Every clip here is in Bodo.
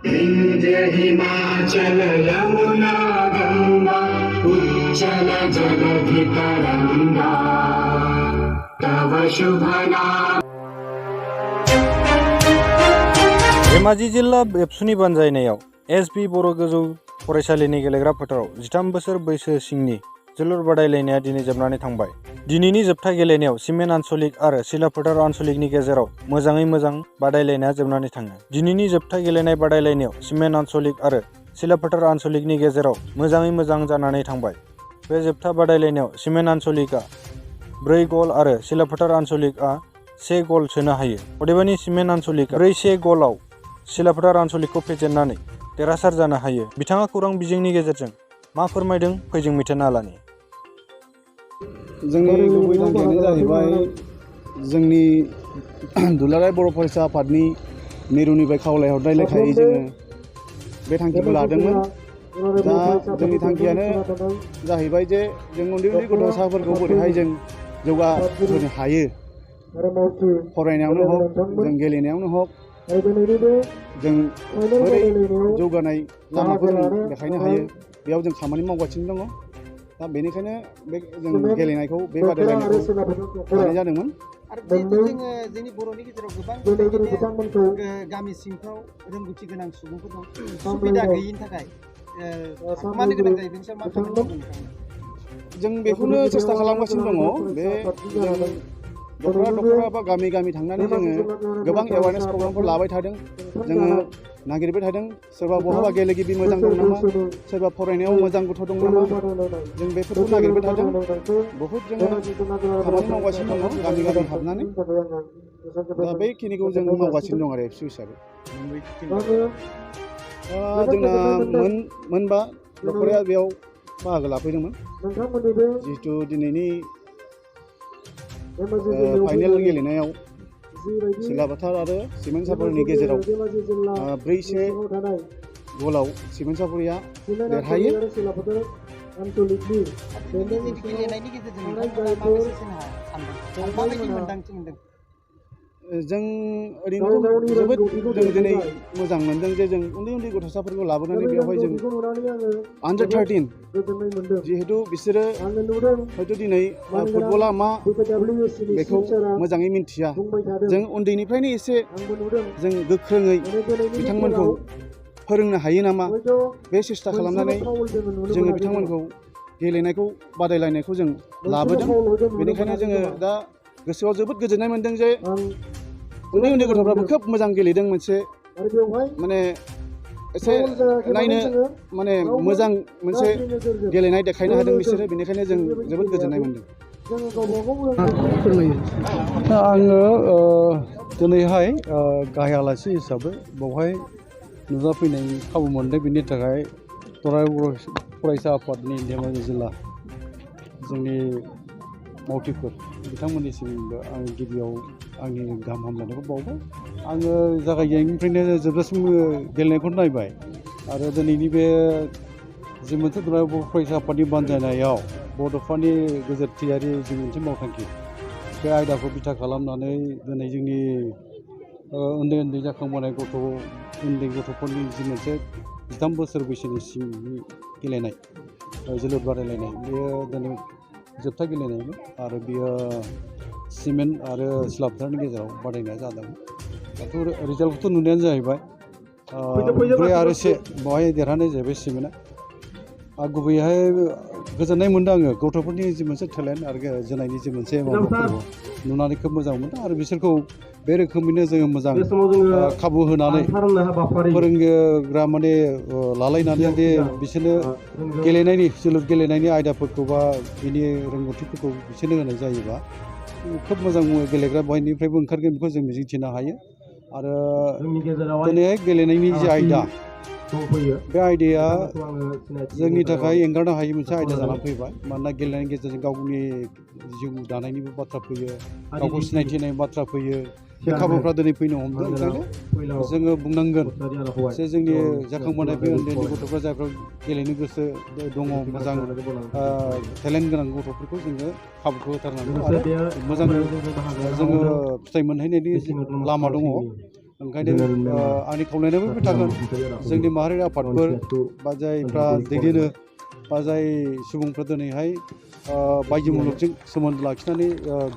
विंध्य हिमाचल यमुना गंगा उच्चल जलधि तरंगा तव शुभ नाम। धेमाजि जिल्ला एबसुनि बानजायनायाव एसबि बर' गोजौ फरायसालिनि गेलेग्रा फोथाराव 13 बोसोर बैसो सिंनि जोलुर बादायलायनाया दिनै जोबनानै थांबाय। दिनैनि जोबथा गेलेनायाव सिमेन्ट आन्चलिक आरो सिलाफोथार आन्चलिकनि गेजेराव मोजाङै मोजां बादायलायनाया जोबनानै थाङो। दिनैनि जोबथा गेलेनाय बादायलायनायाव सिमेन्ट आन्चलिक आरो सिलाफोथार आन्चलिकनि गेजेराव मोजाङै मोजां जानानै थांबाय। बे जोबथा बादायलायनायाव सिमेन्ट आन्चलिकआ 4 गल आरो सिलाफोथार आन्चलिकआ 1 गल सोनो हायो। अदेबानि सिमेन्ट आन्चलिकआ 4-1 गलाव सिलाफोथार आन्चलिकखौ फेजेननानै देरहासार जानो हायो। बिथाङा खौरां बिजोंनि गेजेरजों मा फोरमायदों फैजों मिथिनो आलानि। जोंनि गुबै थांखियानो जाहैबाय जोंनि दुलाराय बर' फरायसा आफादनि मिरुनिफ्राय खावलायहरनाय लेखायै जोङो बे थांखिखौ लादोंमोन। दा जोंनि थांखियानो जाहैबाय जे जों उन्दै उन्दै गथ'साफोरखौ बोरैहाय जों जौगाहोनो हायो, फरायनायावनो हक जों गेलेनायावनो हक जों बोरै जौगानाय लामाखौ जों देखायनो हायो, बेयाव जों खामानि मावगासिनो दङ। दा बेनिखायनो बे जों गेलेनायखौ बे बादायलायनायखौ लानाय जादोंमोन। आरो जिहेतु जोङो जोंनि बर'नि गेजेराव गोबां गामि सिंफ्राव रोंगौथि गोनां सुबुंफोर दं, सुबिदा गैयिनि थाखाय थाखुमानो गोनां जायो। बेनि सायाव मा खालामनांगौ? जों बेखौनो सेस्था खालामगासिनो दङ। बे जों दख'रा बा गामि गामि थांनानै जोङो गोबां एवारनेस प्रग्रामफोर लाबाय थादों। जोङो नागिरबाय थादों सोरबा बहाबा गेलेगिरि मोजां दं नामा, सोरबा फरायनायाव मोजां गथ' दं नामा, जों बेफोरखौ नागिरबाय थादों। बहुद जोङो खामानि मावगासिनो दङ गामि गामि हाबनानै। दा बेखिनिखौ जों मावगासिनो दं आरो एबसु हिसाबै। जोंना मोनबा दख'राया बेयाव बाहागो लाफैदोंमोन। जिहेतु दिनैनि फाइनेल गेलेनायाव सिलाफोथार आरो सिमेन्ट सापरिनि गेजेराव 4-1 गलाव सिमेन्ट सापरिया देरहायो। जों ओरैनोथ' जोबोद जों दिनै मोजां मोनदों जे जों उन्दै उन्दै गथ'साफोरखौ लाबोनानै बेवहाय जों Under-13 जिहेतु बिसोरो हयथ' दिनै फुटबला मा बेखौ मोजाङै मिन्थिया। जों उन्दैनिफ्रायनो एसे जों गोख्रोङै बिथांमोनखौ फोरोंनो हायो नामा, बे सेस्था खालामनानै जोङो बिथांमोनखौ गेलेनायखौ बादायलायनायखौ जों लाबोदों। बेनिखायनो जोङो दा गोसोआव जोबोद गोजोननाय मोनदों जे उन्दै उन्दै गथ'फ्राबो खोब मोजां गेलेदों। मोनसे माने एसे नायनो माने मोजां मोनसे गेलेनाय देखायनो हादों बिसोरो। बेनिखायनो जों जोबोद गोजोननाय मोनदों। आङो दिनैहाय गाहाय आलासि हिसाबै बेवहाय नुजाफैनायनि खाबु मोनदों। बेनि थाखाय दुलाराय बर' फरायसा आफादनि धेमाजि जिल्ला जोंनि मावथिफोर बिथांमोननिसिमबो आं गिबियाव आंनि गाहाम हामलायनायखौ बावबाय। आङो जागायजेननायनिफ्रायनो जोबजासिम गेलेनायखौ नायबाय आरो दिनैनि बे जि मोनसे दुलाराय बर' फरायसा आफादनि बानजायनायाव बड'फानि गोजोरथियारि जि मोनसे मावथांखि, बे आयदाखौ बिथा खालामनानै दिनै जोंनि उन्दै उन्दै जाखांबोनाय उन्दै गथ'फोरनि जि मोनसे 13 बोसोर बैसोनि सिंनि गेलेनाय जोलुर बादायलायनाय, बेयो दिनै जोबथा गेलेनायमोन आरो बियो सिमेन्ट आरो सिलाफोथारनि गेजेराव बादायनाया जादों। दाथ' रिजाल्टखौथ' नुनायानो जाहैबाय 4-1 बेवहाय देरहानाय जाहैबाय सिमेन्टआ। गुबैयैहाय गोजोननाय मोन्दों आङो गथ'फोरनि जि मोनसे टेलेन्ट आरो जोनायनि जि मोनसे माबाफोरखौ नुनानै खोब मोजां मोनदों। आरो बिसोरखौ बे रोखोमैनो जोङो मोजां खाबु होनानै फोरोंग्रा माने लालायनानै बिसोरनो गेलेनायनि जोलुर गेलेनायनि आयदाफोरखौ बा बिनि रोंगौथिफोरखौ बिसोरनो होनाय जायोबा खोब मोजां गेलेग्रा बयनिफ्रायबो ओंखारगोन बेखौ जों मिजिंथिनो हायो। आरो दिनैहाय गेलेनायनि जि आयदा, बे आयदाया जोंनि थाखाय एंगारनो हायै मोनसे आयदा जानानै फैबाय। मानोना गेलेनायनि गेजेरजों गावनि जिउ दानायनिबो बाथ्रा फैयो, गावखौ सिनायथि होनायनि बाथ्रा फैयो। बे खाबुफ्रा दिनै फैनो हमदों। ओंखायनो जोङो बुंनांगोन जे जोंनि जाखांबोनाय बे उन्दै उन्दै गथ'फ्रा जायफ्रा गेलेनो गोसो दङ, मोजां टेलेन्ट गोनां गथ'फोरखौ जोङो खाबुखौ होथारनांगौ आरो मोजां जोङो फिथाइ मोनहैनायनि लामा दङ। ओंखायनो आंनि खावलायनायाबो बे थागोन जोंनि माहारियारि आफादफोर बा जायफ्रा दैदेनो बा जाय सुबुंफ्रा दिनैहाय बायजो मुलुगजों सोमोन्दो लाखिनानै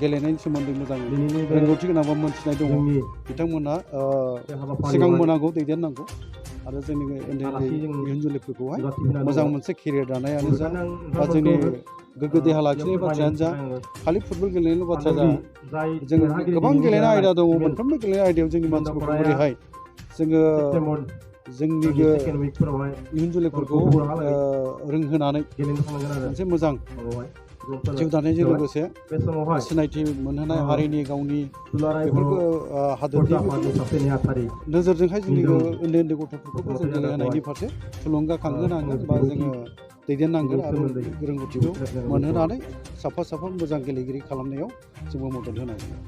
गेलेनायनि सोमोन्दै मोजां रोंगौथि गोनां बा मोनथिनाय दङ बिथांमोनहा सिगांबोनांगौ दैदेननांगौ आरो जोंनि उन्दै उन्दै इयुन जोलैफोरखौहाय मोजां मोनसे केरियार दानायानो जा बा जोंनि गोग्गो देहा लाखिनाय बाथ्रायानो जा खालि फुटबल गेलेनायनि बाथ्रा जा जोङो गोबां गेलेनाय आयदा दङ मोनफ्रोमबो गेलेनाय आयदायाव जोंनि मानसिफोरखौ बोरैहाय जोङो जोंनि इयुन जोलैफोरखौ रोंहोनानै मोनसे मोजां जिउ दानायजों लोगोसे सिनायथि मोनहोनाय हारिनि गावनि बेफोरखौ हादोरनि नोजोरजोंहाय जोंनि उन्दै उन्दै गथ'फोरखौ जों गेलेहोनायनि फारसे थुलुंगाखांहोनांगोन बा जोङो दैदेननांगोन आरो रोंगौथिखौ मोनहोनानै साफा साफा मोजां गेलेगिरि खालामनायाव जोंबो मदद होनांगोन।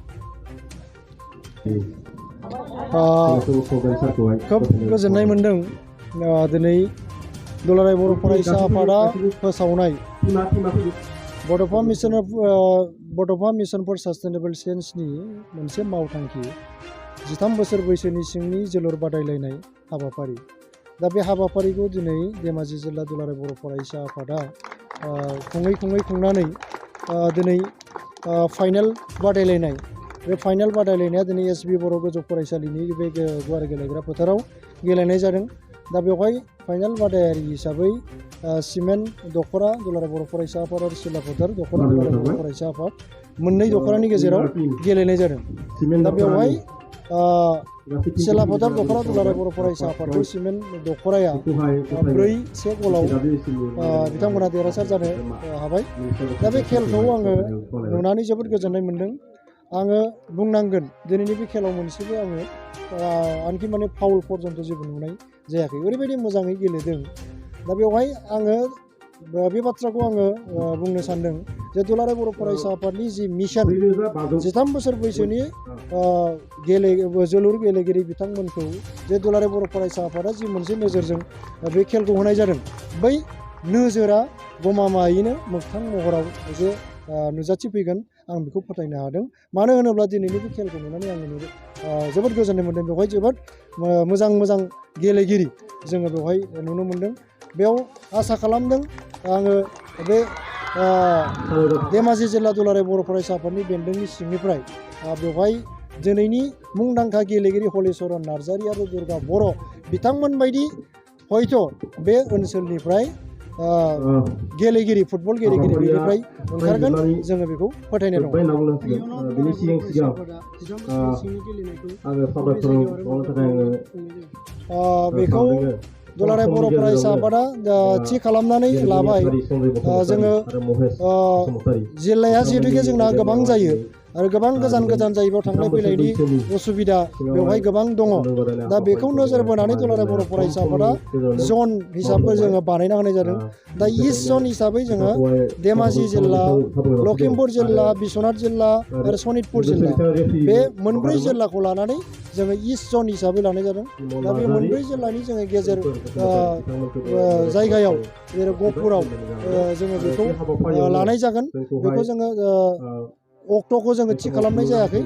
खोब गोजोननाय मोन्दों दिनै दुलाराय बर' फरायसा आफादा फोसावनाय बड'फा मिशन फर सास्टेनेबल चेन्जनि मोनसे मावथांखि 13 बोसोर बैसोनि सिंनि जोलुर बादायलायनाय हाबाफारि। दा बे हाबाफारिखौ दिनै धेमाजि जिल्ला दुलाराय बर' फरायसा आफादा खुंनानै दिनै फाइनाल बादायलायनाय बे फाइनाल बादायलायनाया दिनै एसबि बर' गोजौ फरायसालिनि बे गुवार गेलेग्रा फोथाराव गेलेनाय जादों। दा बेवहाय फाइनाल बादायारि हिसाबै सिमेन्ट दख'रा दुलाराय बर' फरायसा आफाद आरो सिला फोथार दख'रा दुलाराय बर' फरायसा आफाद मोननै दख'रानि गेजेराव गेलेनाय जादों। दा बेवहाय सिला फोथार दख'रा दुलाराय बर' फरायसा आफादखौ सिमेन्ट दख'राया 4-1 गलाव बिथांमोना देरहासार जानो हाबाय। दा बे खेलखौ आङो नुनानै जोबोद गोजोननाय मोन्दों। आङो बुंनांगोन दिनैनि बे खेलाव मोनसेबो आङो आनखि माने फाउल पर्यन्त जेबो नुनाय जायाखै, ओरैबायदि मोजाङै गेलेदों। दा बेवहाय आङो बे बाथ्राखौ आङो बुंनो सानदों जे दुलाराय बर' फरायसा आफादनि जि मिशन 13 बोसोर बैसोनि जोलुर गेलेगिरि बिथांमोनखौ जे दुलाराय बर' फरायसा आफादा जि मोनसे नोजोरजों बे खेलखौ होनाय जादों, बै नोजोरा गमामायैनो मोगथां महराव जे नुजाथिफैगोन आं बेखौ फोथायनो हादों। मानो होनोब्ला दिनैनि बे खेलखौ नुनानै आङो जोबोद गोजोननाय मोन्दों। बेवहाय जोबोद मोजां गेलेगिरि जोङो बेवहाय नुनो मोन्दों। बेयाव आसा खालामदों आङो बे धेमाजि जिल्ला दुलाराय बर' फरायसा आफादनि बेन्दोंनि सिंनिफ्राय बेवहाय दिनैनि मुंदांखा गेलेगिरि हलिचरन नार्जारि आरो दुर्गा बर' बिथांमोन बायदि हयथ' बे ओनसोलनिफ्राय फुटबल गेलेगिरि बेनिफ्राय ओंखारगोन जोङो बेखौ फोथायनाय दं। बेखौ दुलाराय बर' फरायसा आफादा थि खालामनानै लाबाय। जोङो जिल्लाया जिहेतुके जोंना गोबां जायो आरो गोबां गोजान जायो, बेयाव थांलाय फैलायनि उसुबिदा बेवहाय गोबां दङ। दा बेखौ नोजोर बोनानै दुलाराय बर' फरायसा आफादा जन हिसाबै जोङो बानायना होनाय जादों। दा इस्ट जन हिसाबै जोङो धेमाजि जिल्ला, लखिमपुर जिल्ला, बिश्वनाथ जिल्ला आरो सनितपुर जिल्ला बे मोनब्रै जिल्लाखौ लानानै जोङो इस्ट जन हिसाबै लानाय जादों। दा बे मोनब्रै जिल्लानि जोङो गेजेर जायगायाव जेरै गहपुराव जोङो बेखौ लानाय जागोन। बेखौ जोङो अक्ट'खौ जोङो थि खालामनाय जायाखै।